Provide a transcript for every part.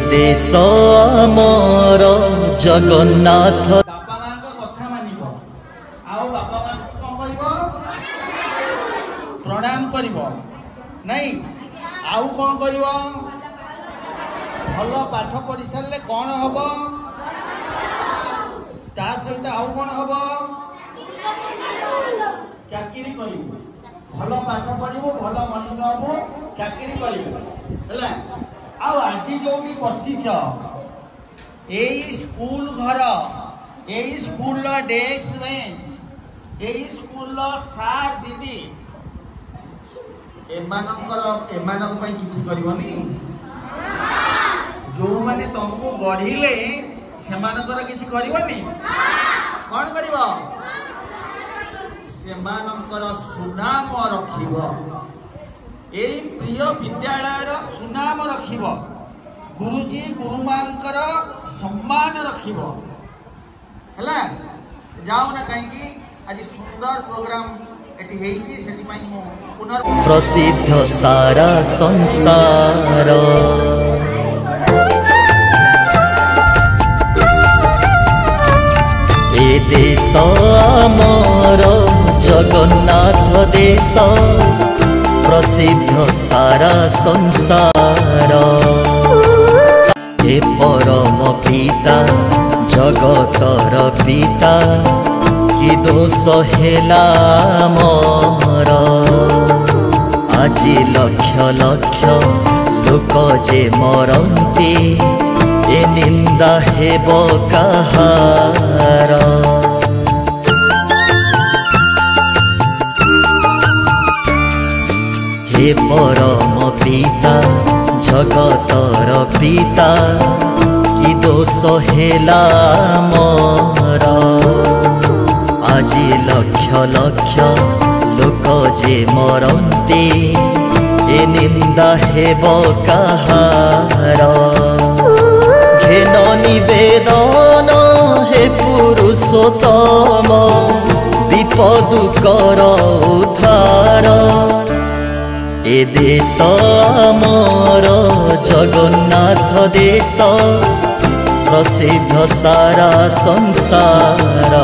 देश आमर जगन्नाथ बापा माँ कथा मानिब आउ बापा माँ कौन करिब प्रणाम करिब नहीं आउ कौन करिब भल पाठ पढ़ी सारे कौन हम ता सहित आउ कौन हम चाकरी करू भल पाठ पढ़ू भल मनुष्य हबू चाकरी करू आज जो बसीच यही स्कूल घर यही स्कूल डेस्क बेंच यही स्कूल सार दीदी किसी करनी जो मैंने तुमको गढ़िले से किसी करनी कौन कर सुनाम रखिब यही प्रिय विद्यालय सुनाम रखिब गुरुजी गुरुमांकर सम्मान रखिब है जाऊ ना कहीं आज सुंदर प्रोग्राम प्रसिद्ध सारा संसार ए देश आमर जगन्नाथ देश प्रसिद्ध सारा संसार ए परम पिता जगतर पिता कि दोष हेला मोर आजी लक्ष लक्ष लोक जे मरंती ए निंदा हेब कहार हे परम पिता जगतर पिता कि दोष हेला मोर आजी लक्ष लक्ष लोक जे मरंती ए निंदा हेब कहार घेन निवेदन हे पुरुषोत्तम विपद कर उद्धार ए देश आमर जगन्नाथ देश प्रसिद्ध सारा संसार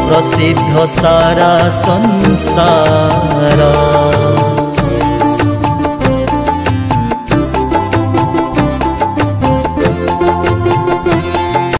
प्रसिद्ध सारा संसार।